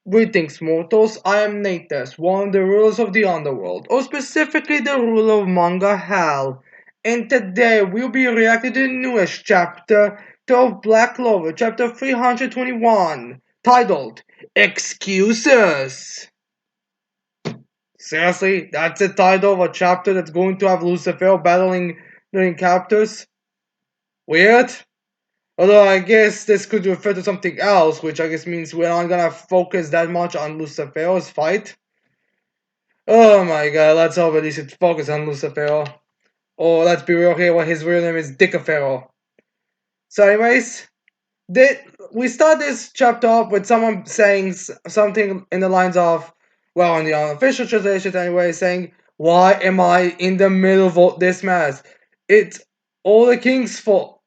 Greetings, mortals. I am Natus, one of the rulers of the underworld, or specifically the ruler of manga hell. And today we'll be reacting to the newest chapter of Black Clover, chapter 321, titled Excuses. Seriously, that's the title of a chapter that's going to have Lucifer battling the characters? Weird. Although I guess this could refer to something else, which I guess means we're not gonna focus that much on Lucifer's fight. Oh my god, let's hope at least it focus on Lucifer. Or let's be real here, what his real name is Dicafero. So anyways, did we start this chapter off with someone saying something in the lines of, well, in the unofficial translation anyway, saying, why am I in the middle of this mess? It's all the king's fault.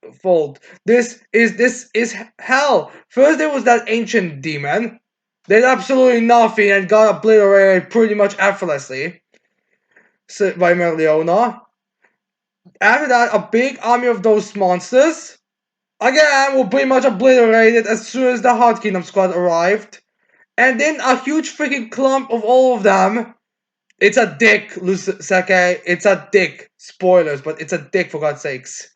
This is hell. First there was that ancient demon, did absolutely nothing and got obliterated pretty much effortlessly by Merliona. After that, a big army of those monsters again were pretty much obliterated as soon as the Heart Kingdom squad arrived. And then a huge freaking clump of all of them. It's a dick, Sake. It's a dick. Spoilers, but it's a dick for God's sakes.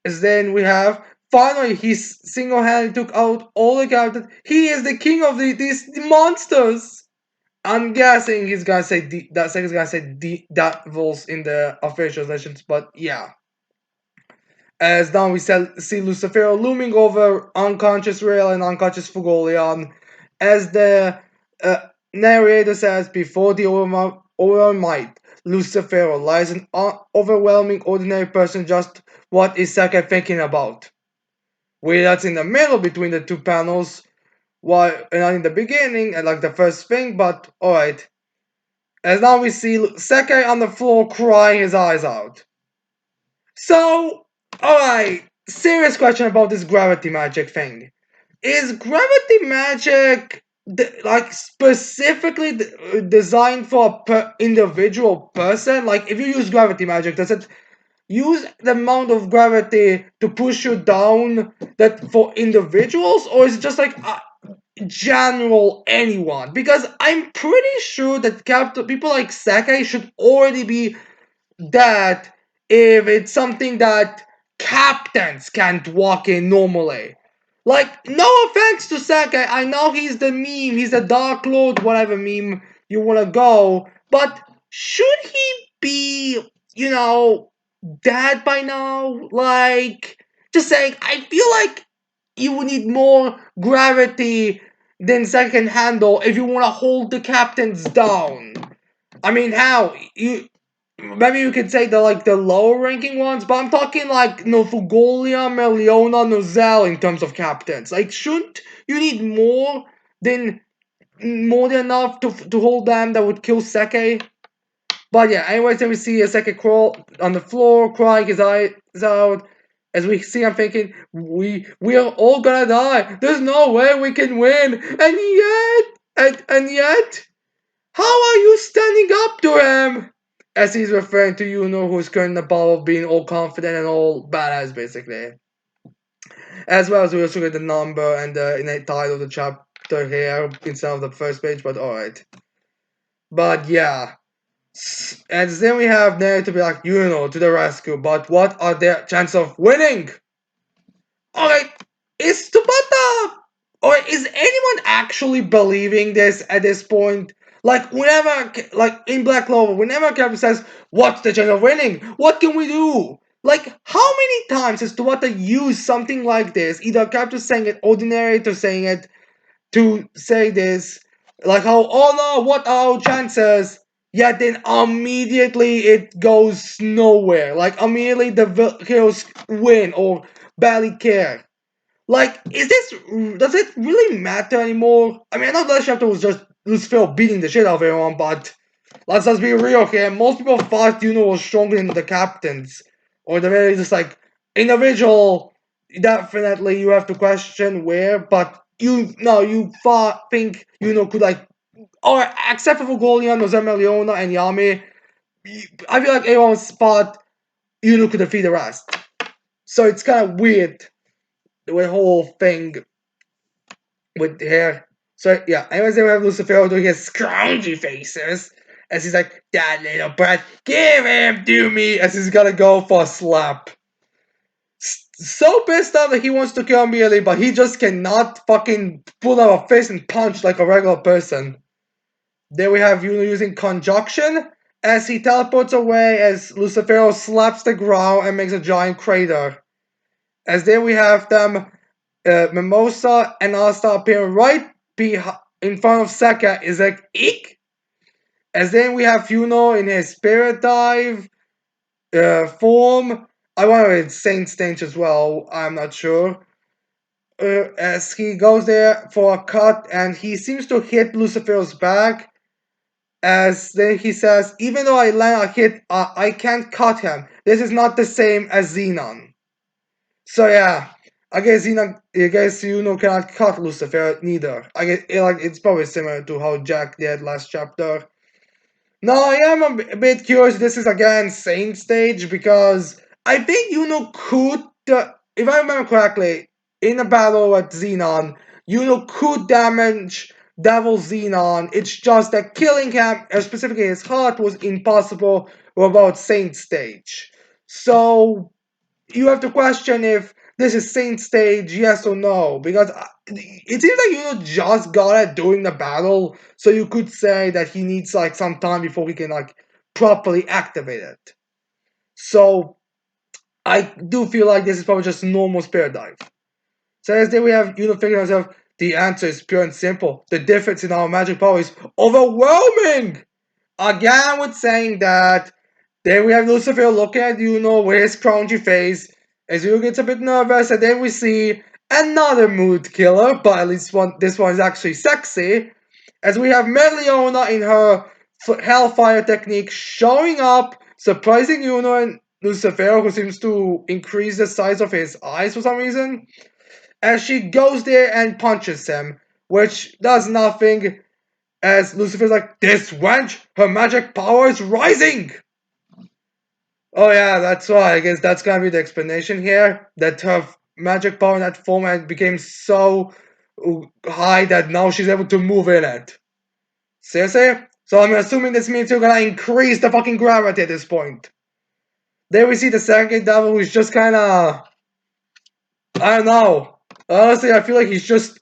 As then we have finally he single-handedly took out all the captains. He is the king of these monsters. I'm guessing he's gonna say that second's gonna say devils in the official translations, but yeah. As now we see Lucifer looming over unconscious Rael and unconscious Fugolion, as the narrator says, before the overwhelming might, Lucifer lies an overwhelming ordinary person. Just what is Sakai thinking about? Well, that's in the middle between the two panels, while not in the beginning and like the first thing, but alright. As now we see Sakai on the floor crying his eyes out. So, alright, serious question about this gravity magic thing. Is gravity magic like specifically designed for a individual person? Like, if you use gravity magic, does it use the amount of gravity to push you down that for individuals, or is it just like general anyone? Because I'm pretty sure that people like Sakai should already be that if it's something that captains can't walk in normally. Like, no offense to Sakai, I know he's the meme, he's the Dark Lord, whatever meme you wanna go, but should he be, dead by now? Like, just saying, I feel like you would need more gravity than Sakai can handle if you wanna hold the captains down. I mean, how? Maybe you could say the lower ranking ones, but I'm talking like Nofugolia, Meliona, Nozel in terms of captains. Like, shouldn't you need than more than enough to hold them that would kill Seke? But yeah, anyways, then we see a Seke crawl on the floor, crying his eyes out. As we see, I'm thinking, we are all gonna die. There's no way we can win, and yet, how are you standing up to him? As he's referring to Yuno, who's currently in the ball of being all confident and all badass, basically. As well as we also get the number and the innate title of the chapter here instead of the first page, but alright. But yeah. And then we have Neri to be like, Yuno to the rescue, but what are their chances of winning? Alright, is Tabata, or is anyone actually believing this at this point? Like, whenever, like in Black Clover, whenever Captain says, what's the chance of winning? What can we do? Like, how many times has Tabata used something like this? Either Captain saying it ordinary to saying it to say this, like how, oh no, what are our chances? Yet then immediately it goes nowhere. Like, immediately the heroes win or barely care. Like, does it really matter anymore? I mean, I know last chapter was just Lucifer beating the shit out of everyone, but let's just be real here. Most people thought Juno was stronger than the captains. Or the very just like individual, definitely you have to question where, but you think could like, or except for Golian, Zemeliona, and Yami, I feel like everyone thought Yuno could defeat the rest. So it's kind of weird the whole thing with here. So yeah, anyways, then we have Lucifer doing his scroungy faces as he's like, "That little brat, give him to me," as he's gonna go for a slap. So pissed off that he wants to kill immediately, but he just cannot fucking pull out a fist and punch like a regular person. Then we have Yuno using conjunction as he teleports away as Lucifero slaps the ground and makes a giant crater. As then we have them, Mimosa and Asta appearing right in front of Seka is like, eek! As then we have Yuno in his spirit dive form. I want to Saint Stage as well, I'm not sure. As he goes there for a cut and he seems to hit Lucifer's back. As then he says, even though I land a hit, I can't cut him. This is not the same as Xenon. So yeah, I guess Xenon, I guess Yuno cannot cut Lucifer neither. I guess it's probably similar to how Jack did last chapter. No, I am a bit curious. This is again Saint stage because I think Yuno could, if I remember correctly, in a battle with Xenon, Yuno could damage Devil Xenon. It's just that killing him, specifically his heart, was impossible without Saint stage. So you have to question if this is Saint stage, yes or no, because it seems like just got it during the battle, so you could say that he needs like some time before he can like properly activate it. So I do feel like this is probably just normal spirit dive. So as then we have figuring herself, the answer is pure and simple. The difference in our magic power is overwhelming. Again with saying that, then we have Lucifer looking at with his crunchy face as Yuno gets a bit nervous, and then we see another mood killer, but at least this one is actually sexy, as we have Meliona in her Hellfire technique showing up, surprising Yuno and Lucifer, who seems to increase the size of his eyes for some reason, as she goes there and punches him, which does nothing, as Lucifer's like, this wench, her magic power is rising! Oh yeah, that's why. I guess that's gonna be the explanation here. That her magic power in that format became so high that now she's able to move in it. Seriously? So I'm assuming this means you're gonna increase the fucking gravity at this point. Then we see the second devil who's just kinda, I don't know. Honestly, I feel like he's just,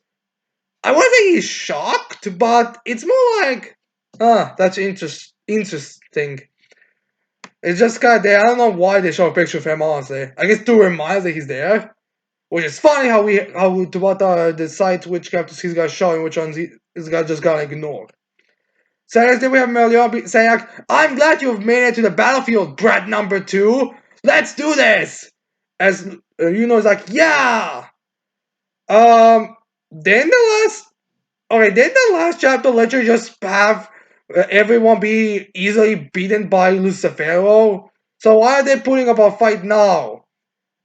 I wouldn't say he's shocked, but it's more like, that's interesting. It's just kind of there. I don't know why they show a picture of him, honestly. I guess to remind us that he's there. Which is funny to what decide which characters he's gonna show and which ones he's gonna just gonna ignore. So next then we have Melior saying like, I'm glad you've made it to the battlefield, brat number 2. Let's do this! As is like, yeah! Then the last Okay, didn't the last chapter literally just have everyone be easily beaten by Lucifero? So why are they putting up a fight now?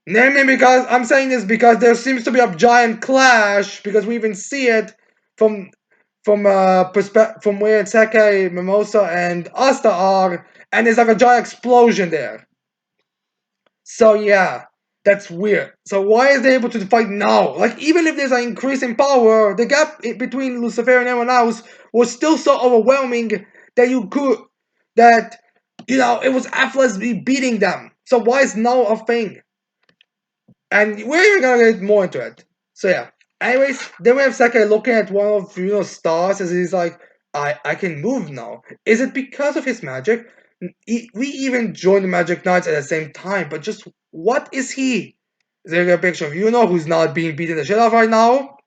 Namely because, I'm saying this because there seems to be a giant clash, because we even see it from from where Seke, Mimosa, and Asta are, and there's like a giant explosion there. So yeah, that's weird. So why is they able to fight now? Like, even if there's an increase in power, the gap between Lucifer and everyone else was still so overwhelming that it was effortlessly beating them. So why is now a thing? And we're even gonna get more into it. So yeah. Anyways, then we have Sakai looking at one of stars as he's like, I can move now. Is it because of his magic? We even joined the Magic Knights at the same time, but just what is he? Is there a picture of who's not being beaten the shit out right now?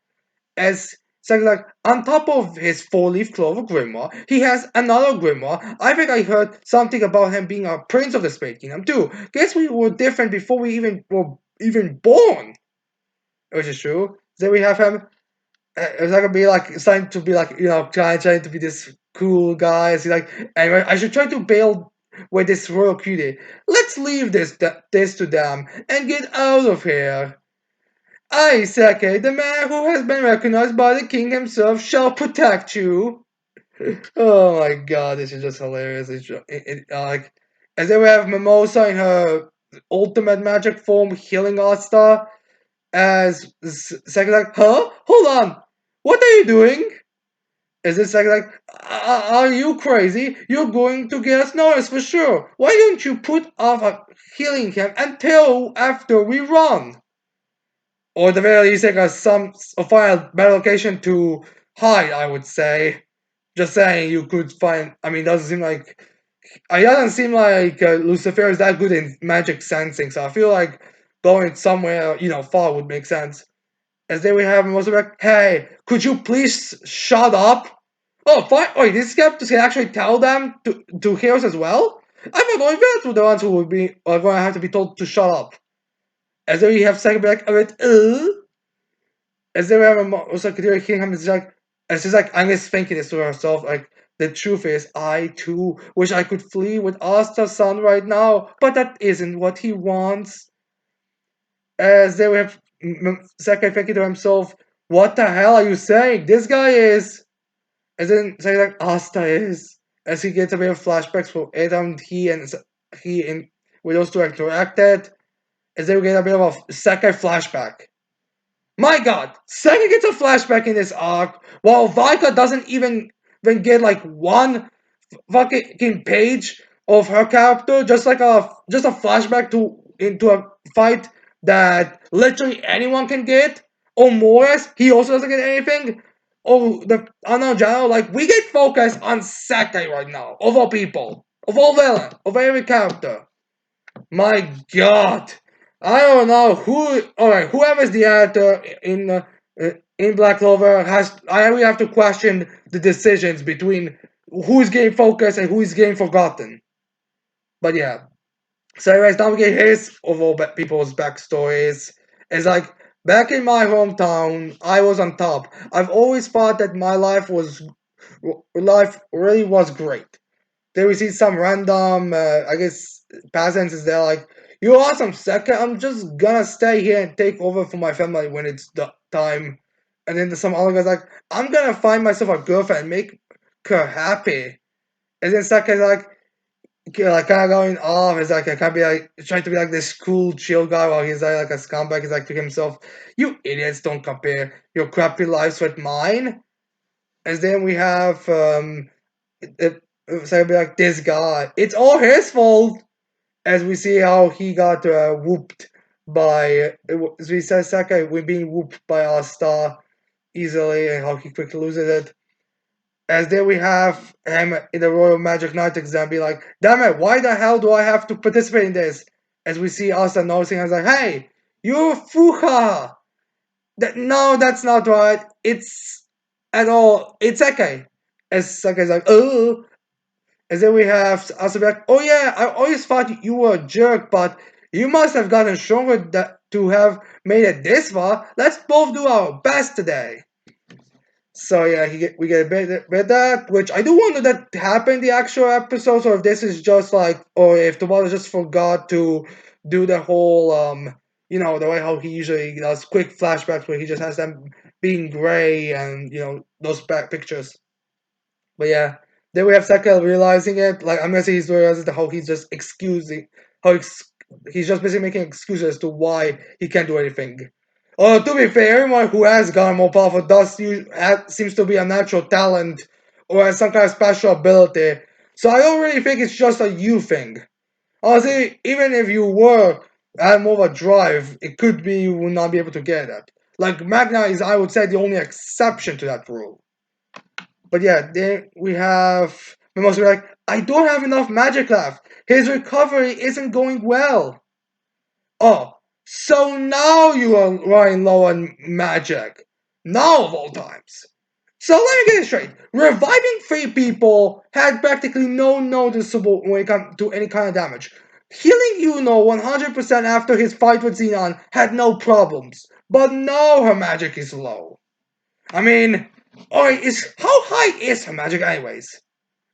As Sakai's like, on top of his four-leaf clover grimoire, he has another grimoire. I think I heard something about him being a prince of the Spade Kingdom too. Guess we were different before we even born, which is true. Then we have him. It's not gonna be like starting to be like trying to be this cool guy. So he's like, anyway, I should try to bail with this royal cutie. Let's leave this to them and get out of here. I, Sake, the man who has been recognized by the king himself, shall protect you. Oh my god, this is just hilarious. Like, as then we have Mimosa in her ultimate magic form healing Asta, as Sake's like, huh? Hold on, what are you doing? Is this like, are you crazy? You're going to get us noticed for sure. Why don't you put off healing him until after we run? Or the very least, like find a better location to hide, I would say. Just saying, you could find. I mean, doesn't seem like. It doesn't seem like Lucifer is that good in magic sensing, so I feel like going somewhere, far would make sense. As they would have most of like, hey, could you please shut up? Oh, fine. Wait, this skeptics can actually tell them to hear us as well? I thought only villains were the ones who would be are going to have to be told to shut up. As they have second be like, a bit, as they were also considering killing him, it's like, and she's like, I'm just thinking this to herself, like, the truth is, I too wish I could flee with Asta's son right now, but that isn't what he wants. As they have Sakai thinking to himself, what the hell are you saying? This guy is. As then saying like Asta is. As he gets a bit of flashbacks for Adam, he and with those two interacted. As they get a bit of a Sakai flashback. My god, Sega gets a flashback in this arc, while Vika doesn't even get like one fucking page of her character, just a flashback to into a fight that literally anyone can get. Or Morris, he also doesn't get anything. Or the unknown general, like we get focused on Sakai right now, of all people, of all villain, of every character. My God, I don't know who. All right, whoever's the actor in Black Clover has. I really have to question the decisions between who's getting focused and who's getting forgotten. But yeah. So anyways, now we get his of all people's backstories. It's like back in my hometown, I was on top. I've always thought that my life really was great. Then we see some random, I guess, peasants is there like, you're awesome, Seka. I'm just gonna stay here and take over for my family when it's the time. And then some other guy's like, I'm gonna find myself a girlfriend and make her happy. And then Seka's like kind of going off. It's like I can't be like trying to be like this cool, chill guy while he's like a scumbag. He's like to himself, "You idiots! Don't compare your crappy lives with mine." And then we have so I'll be like, this guy, it's all his fault. As we see how he got whooped by, as we said, Sakai, we're being whooped by our star easily, and how he quickly loses it. As there we have him in the Royal Magic Knight exam, be like, damn it, why the hell do I have to participate in this? As we see Asta noticing, I was like, hey, you're Fuha. No, that's not right. It's at all. It's Sakai. As Sakai's like, oh, and then we have us be like, oh yeah, I always thought you were a jerk, but you must have gotten stronger to have made it this far. Let's both do our best today. So yeah, we get a bit that, which I do wonder that happened in the actual episodes, or if this is just like, or if Tomato just forgot to do the whole, the way how he usually does quick flashbacks where he just has them being gray and those back pictures. But yeah, then we have Saka realizing it. Like I'm guessing he's realizing how he's just excusing how he's just basically making excuses to why he can't do anything. To be fair, everyone who has gotten more powerful seems to be a natural talent or has some kind of special ability. So I don't really think it's just a you thing. Honestly, even if you were had more of a drive, it could be you would not be able to get that. Like Magna is, I would say, the only exception to that rule. But yeah, then we have Mimosa be like, I don't have enough magic left. His recovery isn't going well. Oh, so now you are running low on magic. Now of all times. So let me get it straight. Reviving three people had practically no noticeable when it comes to any kind of damage. Healing Yuno 100% after his fight with Xenon had no problems. But now her magic is low. I mean, alright, is how high is her magic anyways?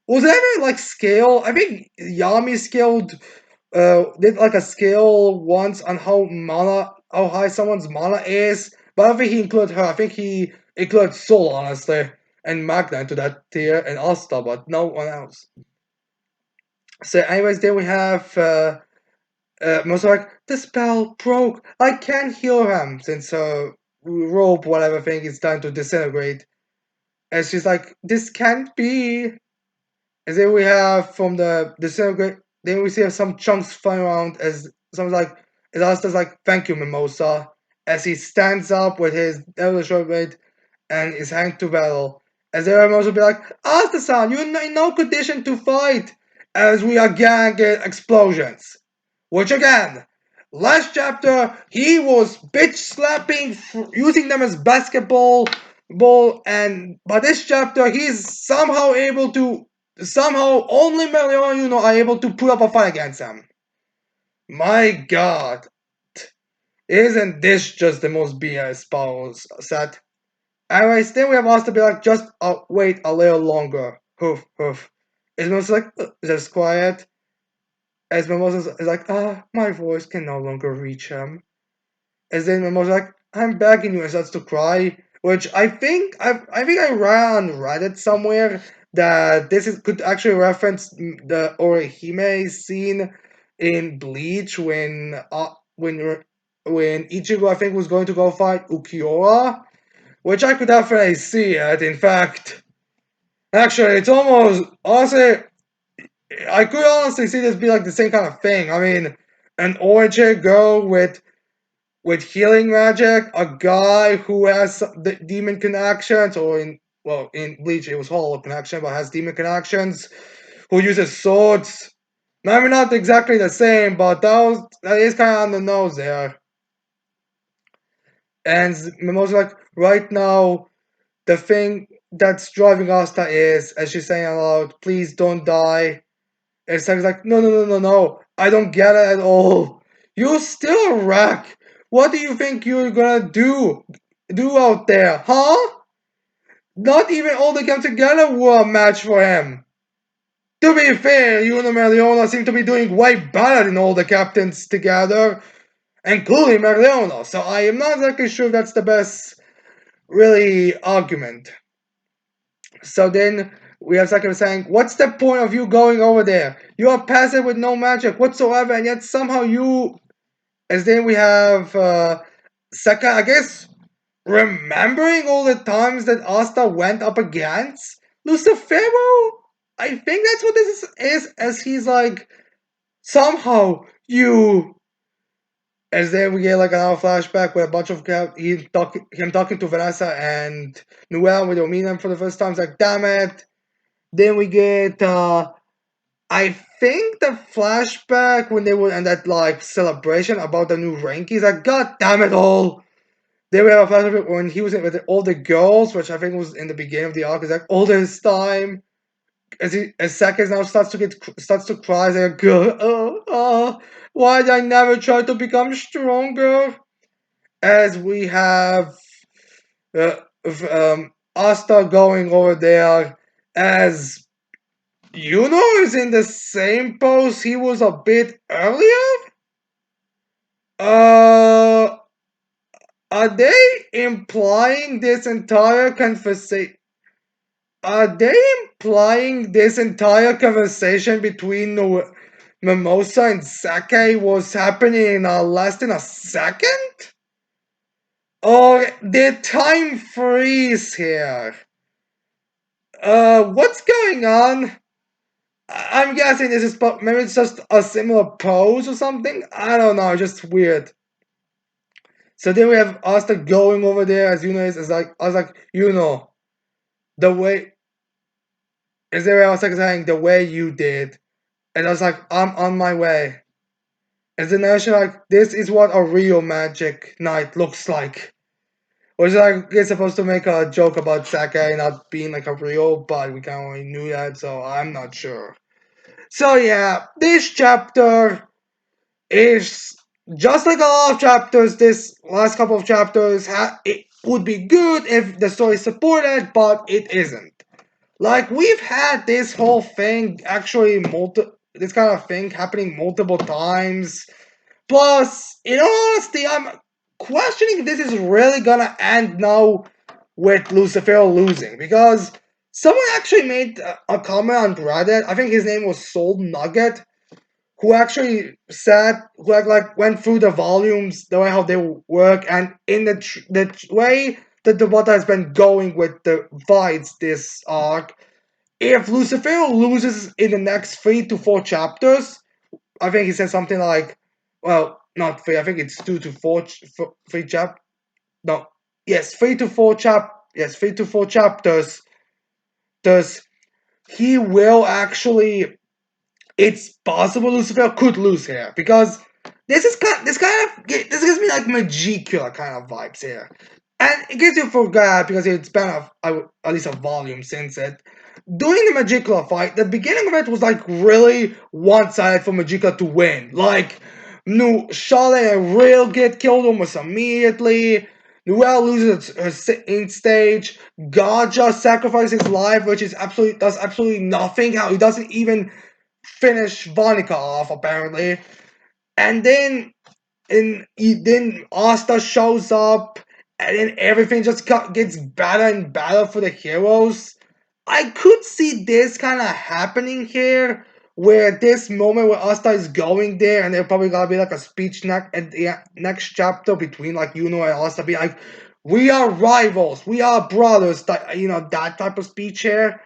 Was there ever like scale? I think Yami scaled did like a scale once on how high someone's mana is, but I don't think he included her. I think he included Soul honestly and Magna into that tier and Asta, but no one else. So anyways, then we have most like the spell broke. I can't heal him since her rope whatever thing is starting to disintegrate. And she's like, this can't be. And then we have from the disintegrate. Then we see some chunks flying around as someone's like, as Asta's like, thank you, Mimosa. As he stands up with his devil short and is hanged to battle. As everyone will be like, Asta-san, you're in no condition to fight. As we again get explosions. Which again, last chapter he was bitch slapping, using them as basketball ball, and by this chapter he's somehow able to only Melion are able to put up a fight against him. My God, isn't this just the most BS power set? Anyways, then we have asked to be like, just wait a little longer. Hoof, hoof. It's mostly like, just quiet. As Mimosa is like, my voice can no longer reach him. As then Mimosa like, I'm begging you, and starts to cry. Which I think I read on Reddit somewhere that could actually reference the Orihime scene in Bleach when Ichigo I think was going to go fight Ukiura, which I could definitely see it. In fact, actually, it's almost honestly, I could honestly see this be like the same kind of thing. I mean, an origin girl with healing magic, a guy who has the demon connections, or in Bleach it was Hollow connection, but has demon connections, who uses swords. Maybe not exactly the same, but that is kind of on the nose there. And Mimosa like right now the thing that's driving Asta is, as she's saying aloud, please don't die. And Saki's like, no, no, no, no, no. I don't get it at all. You're still a wreck. What do you think you're gonna do out there, huh? Not even all they come together were a match for him. To be fair, you and Merleona seem to be doing way better than all the captains together, including Merleona, so I am not exactly sure that's the best, really, argument. So then we have Sakura saying, what's the point of you going over there? You are passive with no magic whatsoever, and yet somehow you. As then we have Saka, I guess, remembering all the times that Asta went up against Lucifero. I think that's what this is, as he's like, somehow you. As then we get like another flashback with a bunch of him talking to Vanessa and Noel when they'll meet him for the first time. It's like, damn it. Then we get I think the flashback when they were in that like celebration about the new rankings. Like, god damn it all. Then we have a flashback when he was with all the girls, which I think was in the beginning of the arc. Is like all this time, as Saki now starts to cry. He's like, why did I never try to become stronger? As we have Asta going over there as Yuno is in the same pose he was a bit earlier? Uh, are they implying this entire conversation? Are they implying this entire conversation between Mimosa and Sake was happening in less than a second? Or did time freeze here? What's going on? I'm guessing this is maybe it's just a similar pose or something. I don't know, just weird. So then we have Asta going over there as is like I was like, the way is there I was like saying the way you did. And I was like, I'm on my way. And then I was like, this is what a real magic night looks like. Which like it's supposed to make a joke about Sake not being like a real, but we kind of already knew that, so I'm not sure. So yeah, this chapter is just like a lot of chapters. This last couple of chapters, it would be good if the story supported, but it isn't. Like we've had this whole thing actually this kind of thing happening multiple times. Plus, in all honesty, I'm questioning if this is really gonna end now with Lucifer losing because someone actually made a comment on Reddit. I think his name was Soul Nugget, who actually who like went through the volumes, the way how they work, and in the way that the what has been going with the fights this arc. If Lucifer loses in the next 3 to 4 chapters, I think he said something like, well, not three. I think it's 2 to 4, 3 no, yes, 3 to 4 chapters. Does he will actually? It's possible Lucifer could lose here because this gives me like Magicula kind of vibes here, and it gives you forgot because it's been at least a volume since it. During the Magicula fight, the beginning of it was like really one-sided for Magicula to win. Like, no, Charlotte and Real get killed almost immediately. Noelle loses her in stage. God just sacrifices his life, which is absolutely does absolutely nothing. How he doesn't even finish Vonica off apparently, and then Asta shows up, and then everything just gets better and better for the heroes. I could see this kind of happening here, where this moment where Asta is going there, and there probably gonna be like a speech at the next chapter between like Yuno and Asta, be like, "We are rivals, we are brothers," that type of speech here.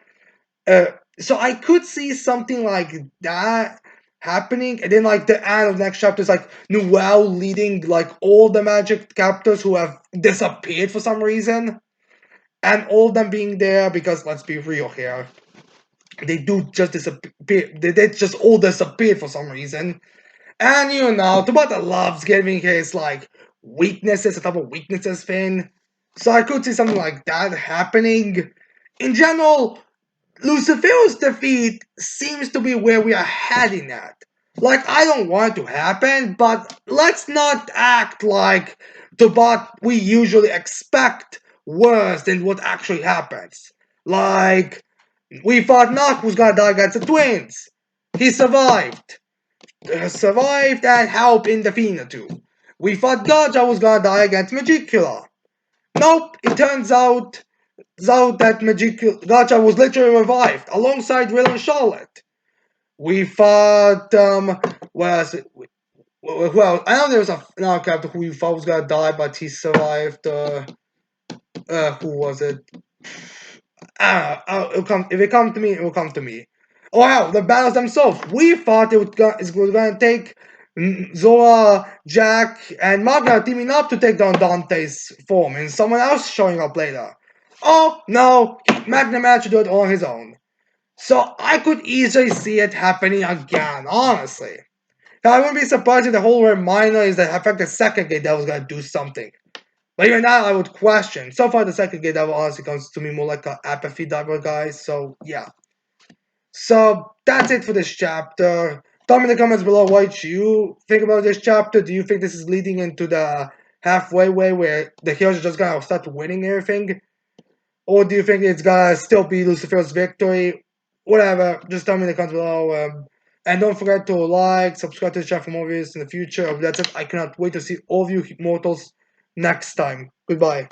Uh, so I could see something like that happening, and then like the end of the next chapter is like Noelle leading like all the magic captors who have disappeared for some reason, and all of them being there because let's be real here, they do just disappear. They just all disappeared for some reason, and Tabata loves giving his like weaknesses, a type of weaknesses thing. So I could see something like that happening. In general, Lucifer's defeat seems to be where we are heading at. Like, I don't want it to happen, but let's not act like the what we usually expect worse than what actually happens. Like, we thought Knock was gonna die against the twins. He survived. Survived and helped in defeating the two. We thought Gaja was gonna die against Magicula. Nope, it turns out that Gacha was literally revived alongside Will and Charlotte. We fought, well, I know there was another character who we thought was gonna die, but he survived. Who was it? If it comes to me, it will come to me. Oh wow, the battles themselves. We thought it was gonna take Zora, Jack, and Magna teaming up to take down Dante's form, and someone else showing up later. Oh no, Magna managed to do it on his own. So I could easily see it happening again, honestly. I wouldn't be surprised if the whole reminder is that I think the second gate that was gonna do something. But even now, I would question. So far, the second gate devil honestly comes to me more like an apathy diver guy. So yeah. So that's it for this chapter. Tell me in the comments below what you think about this chapter. Do you think this is leading into the halfway way where the heroes are just gonna start winning everything? Or do you think it's gonna still be Lucifer's victory? Whatever, just tell me in the comments below. And don't forget to like, subscribe to the channel for more videos in the future. That's it. I cannot wait to see all of you mortals next time. Goodbye.